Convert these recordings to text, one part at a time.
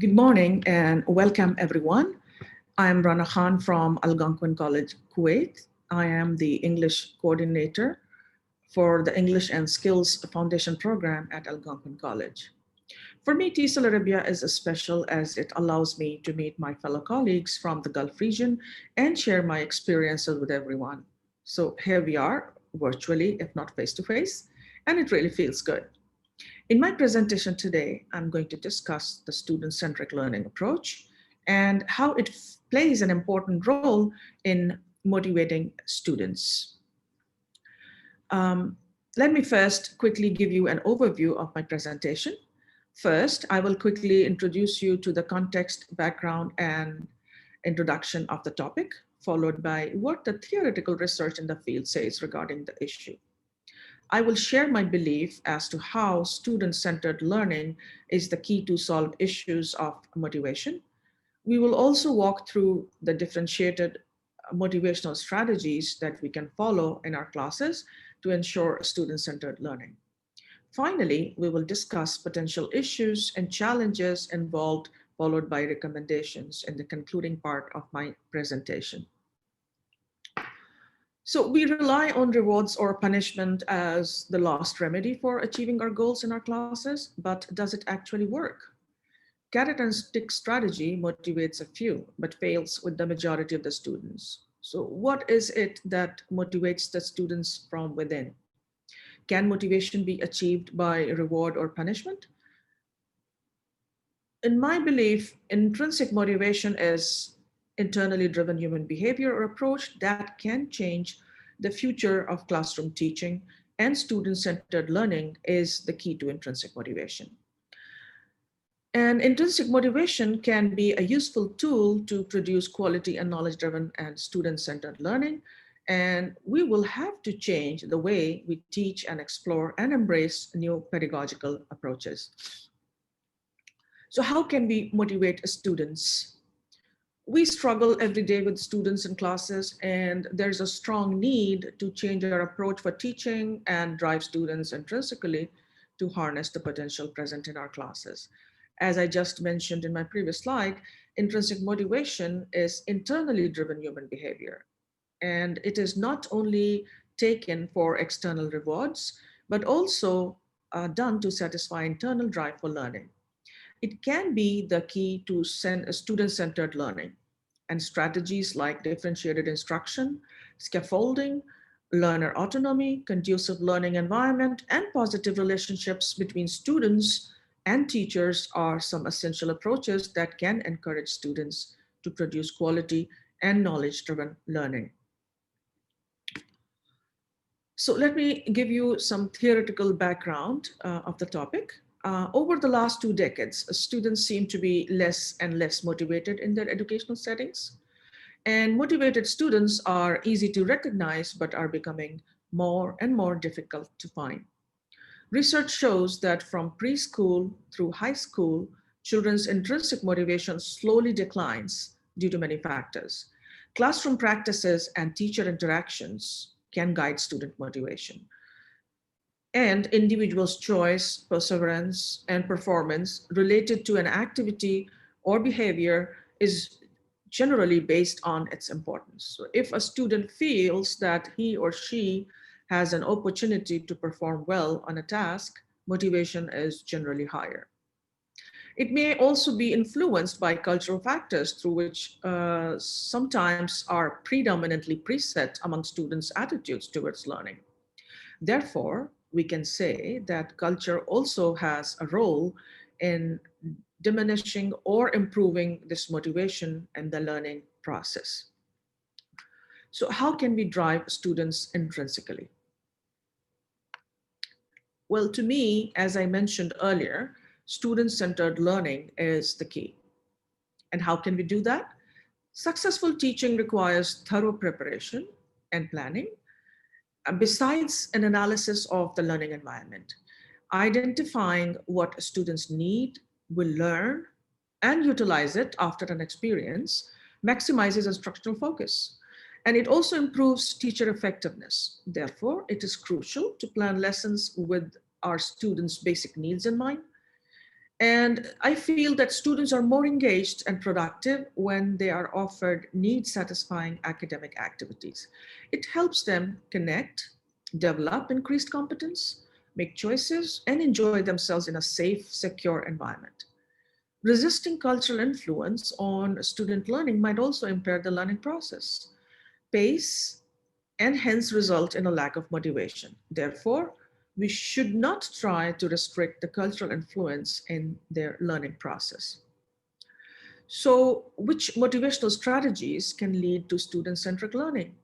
Good morning and welcome everyone. I'm Rana from Algonquin College, Kuwait. I am the English coordinator for the English and Skills Foundation program at Algonquin College. For me, TESOL Arabia is as special as it allows me to meet my fellow colleagues from the Gulf region and share my experiences with everyone. So here we are, virtually, if not face to face, and it really feels good. In my presentation today, I'm going to discuss the student-centric learning approach and how it plays an important role in motivating students. Um, Let me first quickly give you an overview of my presentation. First, I will quickly introduce you to the context, background, and introduction of the topic, followed by what the theoretical research in the field says regarding the issue. I will share my belief as to how student-centered learning is the key to solve issues of motivation. We will also walk through the differentiated motivational strategies that we can follow in our classes to ensure student-centered learning. Finally, we will discuss potential issues and challenges involved, followed by recommendations in the concluding part of my presentation. So we rely on rewards or punishment as the last remedy for achieving our goals in our classes, but does it actually work? Carrot and stick strategy motivates a few, but fails with the majority of the students. So what is it that motivates the students from within? Can motivation be achieved by reward or punishment? In my belief, intrinsic motivation is internally driven human behavior or approach that can change the future of classroom teaching, and student-centered learning is the key to intrinsic motivation. And intrinsic motivation can be a useful tool to produce quality and knowledge-driven and student-centered learning. And we will have to change the way we teach and explore and embrace new pedagogical approaches. So how can we motivate students? We struggle every day with students in classes, and there's a strong need to change our approach for teaching and drive students intrinsically to harness the potential present in our classes. As I just mentioned in my previous slide, intrinsic motivation is internally driven human behavior. And it is not only taken for external rewards, but also done to satisfy internal drive for learning. It can be the key to student-centered learning, and strategies like differentiated instruction, scaffolding, learner autonomy, conducive learning environment, and positive relationships between students and teachers are some essential approaches that can encourage students to produce quality and knowledge-driven learning. So let me give you some theoretical background of the topic. Over the last 2 decades, students seem to be less and less motivated in their educational settings. And motivated students are easy to recognize, but are becoming more and more difficult to find. Research shows that from preschool through high school, children's intrinsic motivation slowly declines due to many factors. Classroom practices and teacher interactions can guide student motivation. And individuals' choice, perseverance, and performance related to an activity or behavior is generally based on its importance. So if a student feels that he or she has an opportunity to perform well on a task, motivation is generally higher. It may also be influenced by cultural factors through which sometimes are predominantly preset among students' attitudes towards learning. Therefore, we can say that culture also has a role in diminishing or improving this motivation and the learning process. So how can we drive students intrinsically? Well, to me, as I mentioned earlier, student-centered learning is the key. And how can we do that? Successful teaching requires thorough preparation and planning, besides an analysis of the learning environment, identifying what students need, will learn, and utilize it after an experience maximizes instructional focus. And it also improves teacher effectiveness. Therefore, it is crucial to plan lessons with our students' basic needs in mind. And I feel that students are more engaged and productive when they are offered need satisfying academic activities. It helps them connect, develop increased competence, make choices, and enjoy themselves in a safe, secure environment. Resisting cultural influence on student learning might also impair the learning process, pace, and hence result in a lack of motivation. Therefore, we should not try to restrict the cultural influence in their learning process. So, which motivational strategies can lead to student centric learning?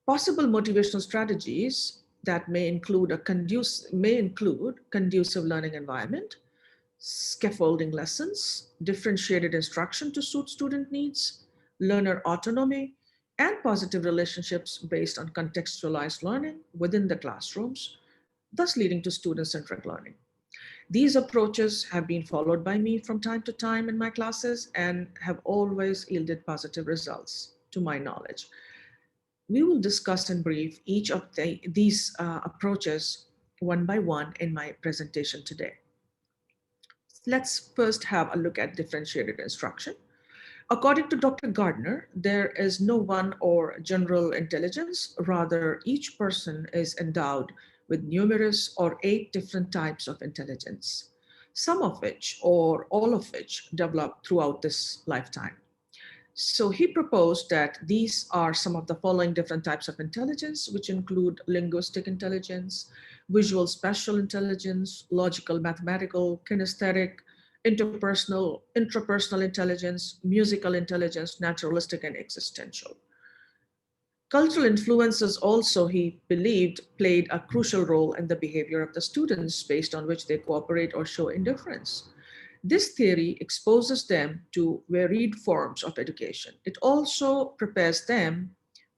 Possible motivational strategies that may include conducive learning environment, scaffolding lessons, differentiated instruction to suit student needs, learner autonomy, and positive relationships based on contextualized learning within the classrooms, thus leading to student-centric learning. These approaches have been followed by me from time to time in my classes and have always yielded positive results to my knowledge. We will discuss in brief each of these approaches one by one in my presentation today. Let's first have a look at differentiated instruction. According to Dr. Gardner, there is no one or general intelligence. Rather, each person is endowed with numerous or 8 different types of intelligence, some of which or all of which develop throughout this lifetime. So he proposed that these are some of the following different types of intelligence, which include linguistic intelligence, visual spatial intelligence, logical, mathematical, kinesthetic, interpersonal, intrapersonal intelligence, musical intelligence, naturalistic, and existential. Cultural influences also, he believed, played a crucial role in the behavior of the students based on which they cooperate or show indifference. This theory exposes them to varied forms of education. It also prepares them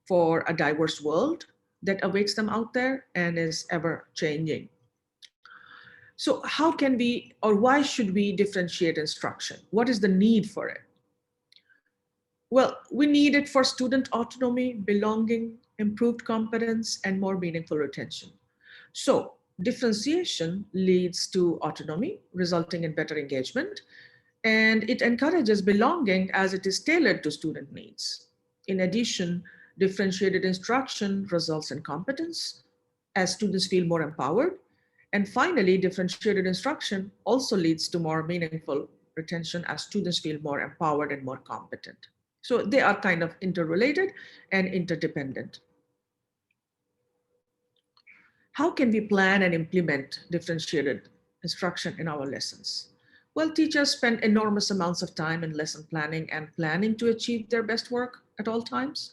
for a diverse world that awaits them out there and is ever changing. So, how can we or why should we differentiate instruction? What is the need for it? Well, we need it for student autonomy, belonging, improved competence, and more meaningful retention. So, differentiation leads to autonomy, resulting in better engagement, and it encourages belonging as it is tailored to student needs. In addition, differentiated instruction results in competence as students feel more empowered. And finally, differentiated instruction also leads to more meaningful retention as students feel more empowered and more competent. So they are kind of interrelated and interdependent. How can we plan and implement differentiated instruction in our lessons? Well, teachers spend enormous amounts of time in lesson planning and planning to achieve their best work at all times.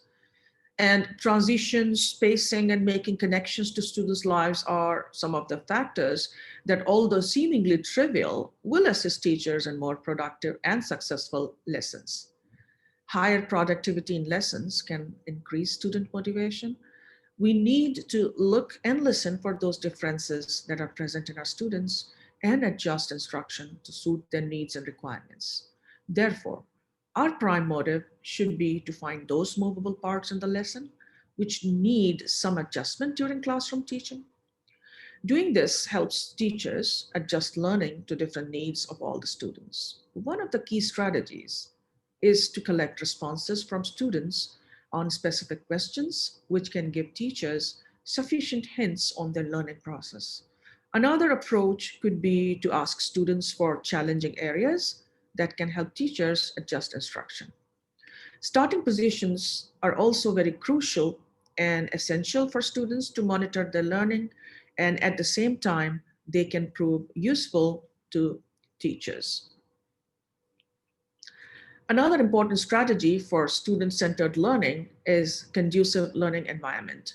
And transitions, spacing, and making connections to students' lives are some of the factors that, although seemingly trivial, will assist teachers in more productive and successful lessons. Higher productivity in lessons can increase student motivation. We need to look and listen for those differences that are present in our students and adjust instruction to suit their needs and requirements. Therefore, our prime motive should be to find those movable parts in the lesson which need some adjustment during classroom teaching. Doing this helps teachers adjust learning to different needs of all the students. One of the key strategies is to collect responses from students on specific questions, which can give teachers sufficient hints on their learning process. Another approach could be to ask students for challenging areas that can help teachers adjust instruction. Starting positions are also very crucial and essential for students to monitor their learning, and at the same time, they can prove useful to teachers. Another important strategy for student-centered learning is conducive learning environment.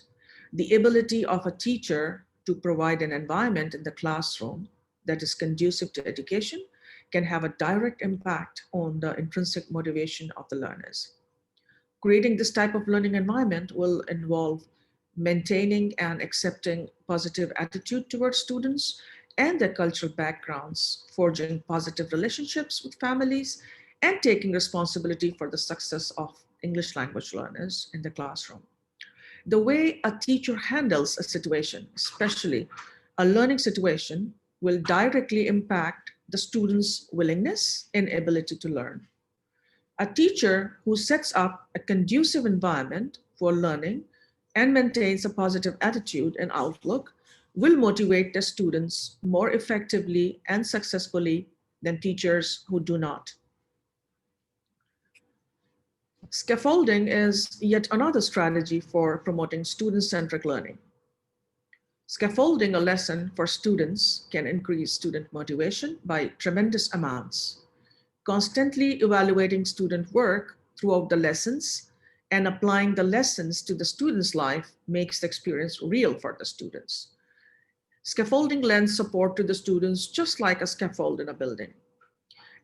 The ability of a teacher to provide an environment in the classroom that is conducive to education can have a direct impact on the intrinsic motivation of the learners. Creating this type of learning environment will involve maintaining and accepting positive attitude towards students and their cultural backgrounds, forging positive relationships with families, and taking responsibility for the success of English language learners in the classroom. The way a teacher handles a situation, especially a learning situation, will directly impact the student's willingness and ability to learn. A teacher who sets up a conducive environment for learning and maintains a positive attitude and outlook will motivate the students more effectively and successfully than teachers who do not. Scaffolding is yet another strategy for promoting student-centric learning. Scaffolding a lesson for students can increase student motivation by tremendous amounts. Constantly evaluating student work throughout the lessons and applying the lessons to the student's life makes the experience real for the students. Scaffolding lends support to the students just like a scaffold in a building.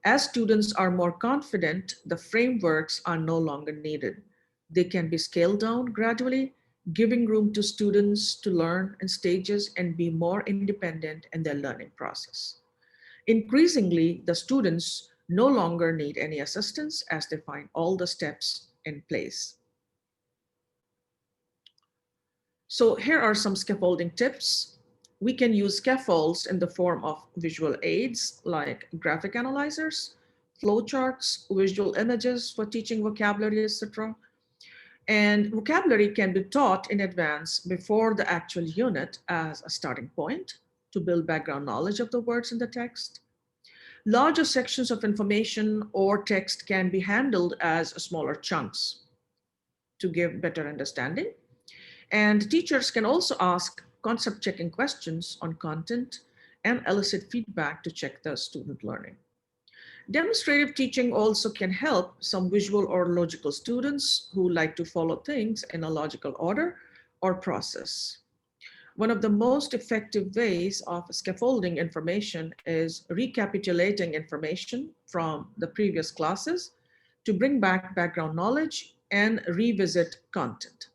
As students are more confident, the frameworks are no longer needed. They can be scaled down gradually, giving room to students to learn in stages and be more independent in their learning process. Increasingly, the students no longer need any assistance as they find all the steps in place. So here are some scaffolding tips. We can use scaffolds in the form of visual aids like graphic analyzers, flowcharts, visual images for teaching vocabulary, etc. And vocabulary can be taught in advance before the actual unit as a starting point to build background knowledge of the words in the text. Larger sections of information or text can be handled as smaller chunks to give better understanding. And teachers can also ask concept checking questions on content and elicit feedback to check the student learning. Demonstrative teaching also can help some visual or logical students who like to follow things in a logical order or process. One of the most effective ways of scaffolding information is recapitulating information from the previous classes to bring back background knowledge and revisit content.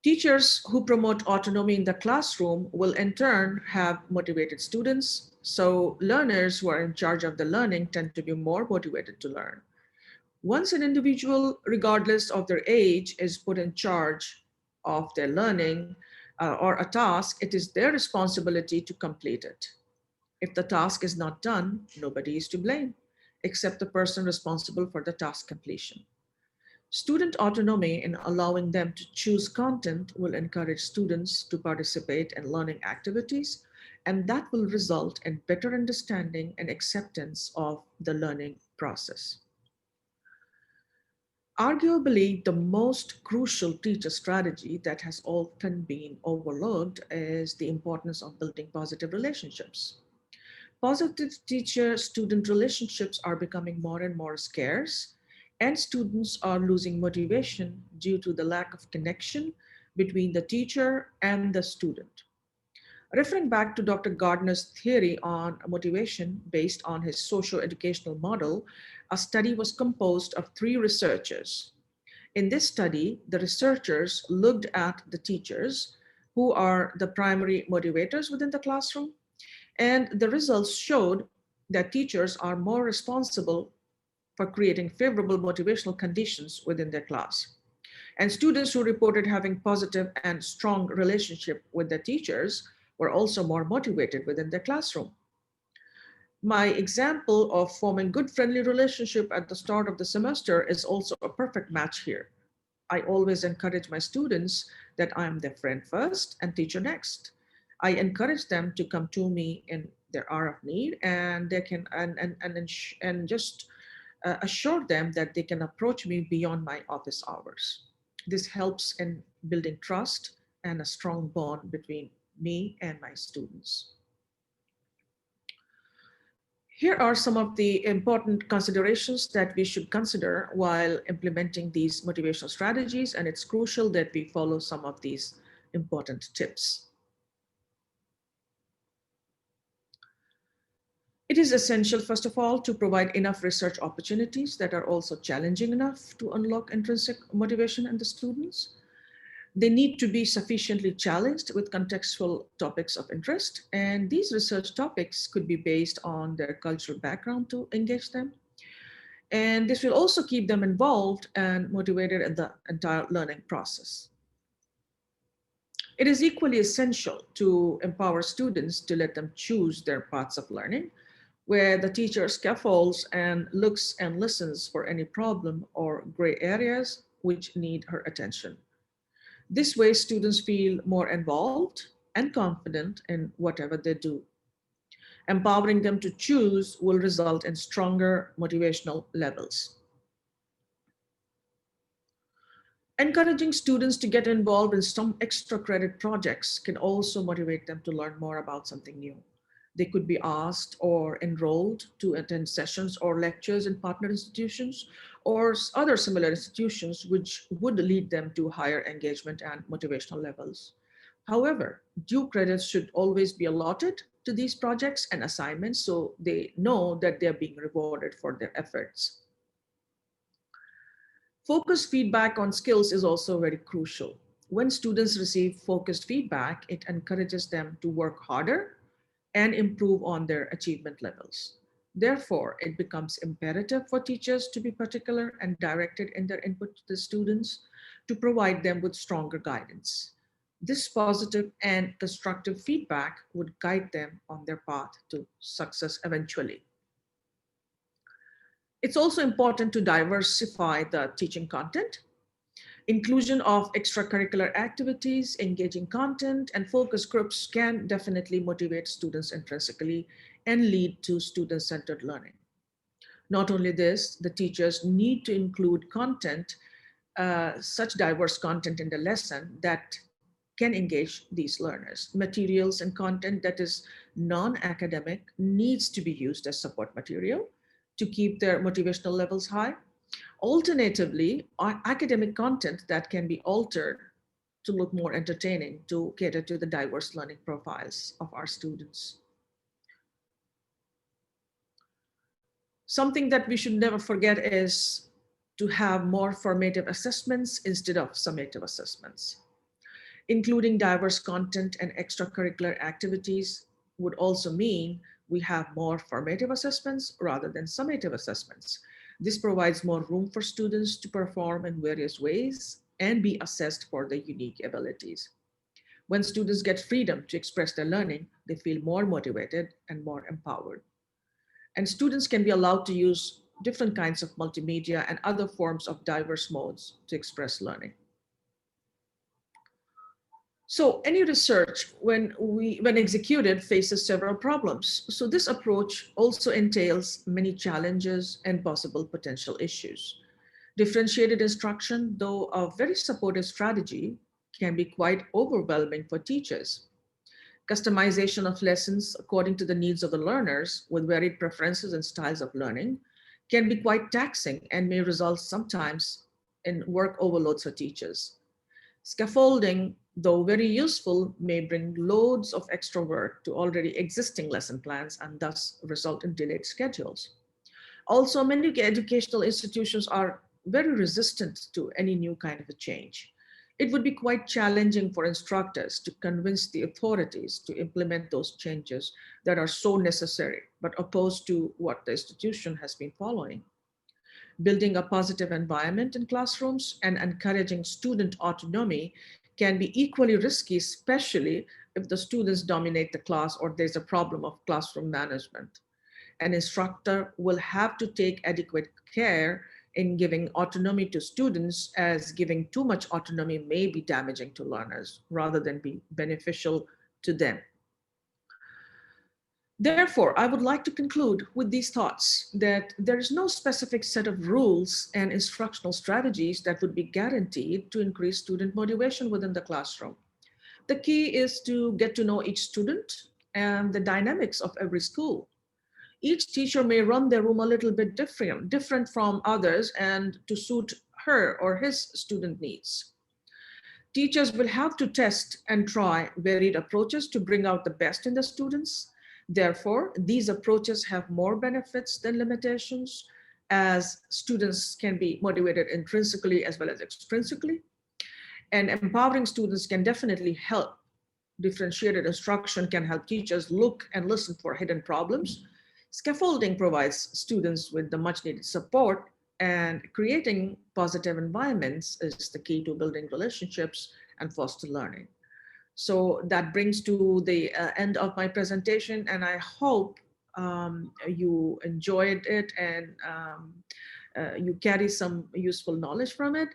Teachers who promote autonomy in the classroom will in turn have motivated students, so learners who are in charge of the learning tend to be more motivated to learn. Once an individual, regardless of their age, is put in charge of their learning or a task, it is their responsibility to complete it. If the task is not done, nobody is to blame, except the person responsible for the task completion. Student autonomy in allowing them to choose content will encourage students to participate in learning activities, and that will result in better understanding and acceptance of the learning process. Arguably, the most crucial teacher strategy that has often been overlooked is the importance of building positive relationships. Positive teacher-student relationships are becoming more and more scarce, and students are losing motivation due to the lack of connection between the teacher and the student. Referring back to Dr. Gardner's theory on motivation based on his socio-educational model, a study was composed of 3 researchers. In this study, the researchers looked at the teachers who are the primary motivators within the classroom, and the results showed that teachers are more responsible for creating favorable motivational conditions within their class. And students who reported having positive and strong relationship with their teachers were also more motivated within their classroom. My example of forming good friendly relationship at the start of the semester is also a perfect match here. I always encourage my students that I am their friend first and teacher next. I encourage them to come to me in their hour of need, and they can and just assure them that they can approach me beyond my office hours. This helps in building trust and a strong bond between me and my students. Here are some of the important considerations that we should consider while implementing these motivational strategies, and it's crucial that we follow some of these important tips. It is essential, first of all, to provide enough research opportunities that are also challenging enough to unlock intrinsic motivation in the students. They need to be sufficiently challenged with contextual topics of interest, and these research topics could be based on their cultural background to engage them. And this will also keep them involved and motivated in the entire learning process. It is equally essential to empower students to let them choose their paths of learning, where the teacher scaffolds and looks and listens for any problem or gray areas which need her attention. This way, students feel more involved and confident in whatever they do. Empowering them to choose will result in stronger motivational levels. Encouraging students to get involved in some extra credit projects can also motivate them to learn more about something new. They could be asked or enrolled to attend sessions or lectures in partner institutions or other similar institutions, which would lead them to higher engagement and motivational levels. However, due credits should always be allotted to these projects and assignments so they know that they're being rewarded for their efforts. Focused feedback on skills is also very crucial. When students receive focused feedback, it encourages them to work harder and improve on their achievement levels. Therefore, it becomes imperative for teachers to be particular and directed in their input to the students to provide them with stronger guidance. This positive and constructive feedback would guide them on their path to success eventually. It's also important to diversify the teaching content. Inclusion of extracurricular activities, engaging content, and focus groups can definitely motivate students intrinsically and lead to student-centered learning. Not only this, the teachers need to include content, such diverse content in the lesson that can engage these learners. Materials and content that is non-academic needs to be used as support material to keep their motivational levels high. Alternatively, academic content that can be altered to look more entertaining to cater to the diverse learning profiles of our students. Something that we should never forget is to have more formative assessments instead of summative assessments. Including diverse content and extracurricular activities would also mean we have more formative assessments rather than summative assessments. This provides more room for students to perform in various ways and be assessed for their unique abilities. When students get freedom to express their learning, they feel more motivated and more empowered. And students can be allowed to use different kinds of multimedia and other forms of diverse modes to express learning. So any research, when executed, faces several problems. So this approach also entails many challenges and possible potential issues. Differentiated instruction, though a very supportive strategy, can be quite overwhelming for teachers. Customization of lessons according to the needs of the learners with varied preferences and styles of learning can be quite taxing and may result sometimes in work overloads for teachers. Scaffolding, though very useful, may bring loads of extra work to already existing lesson plans and thus result in delayed schedules. Also, many educational institutions are very resistant to any new kind of a change. It would be quite challenging for instructors to convince the authorities to implement those changes that are so necessary, but opposed to what the institution has been following. Building a positive environment in classrooms and encouraging student autonomy can be equally risky, especially if the students dominate the class or there's a problem of classroom management. An instructor will have to take adequate care in giving autonomy to students, as giving too much autonomy may be damaging to learners rather than be beneficial to them. Therefore, I would like to conclude with these thoughts that there is no specific set of rules and instructional strategies that would be guaranteed to increase student motivation within the classroom. The key is to get to know each student and the dynamics of every school. Each teacher may run their room a little bit different from others and to suit her or his student needs. Teachers will have to test and try varied approaches to bring out the best in the students. Therefore, these approaches have more benefits than limitations, as students can be motivated intrinsically as well as extrinsically. And empowering students can definitely help. Differentiated instruction can help teachers look and listen for hidden problems. Scaffolding provides students with the much needed support, and creating positive environments is the key to building relationships and foster learning. So that brings to the end of my presentation, and I hope you enjoyed it and you carry some useful knowledge from it.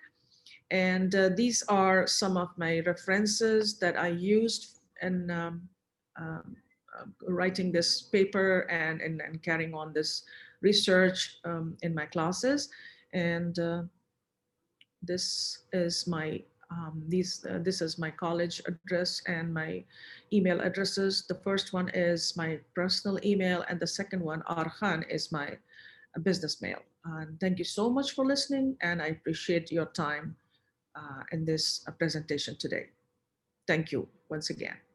And these are some of my references that I used in um, writing this paper and carrying on this research in my classes. And this is my this is my college address and my email addresses. The first one is my personal email, and the second one, Arhan, is my business mail. And thank you so much for listening, and I appreciate your time in this presentation today. Thank you once again.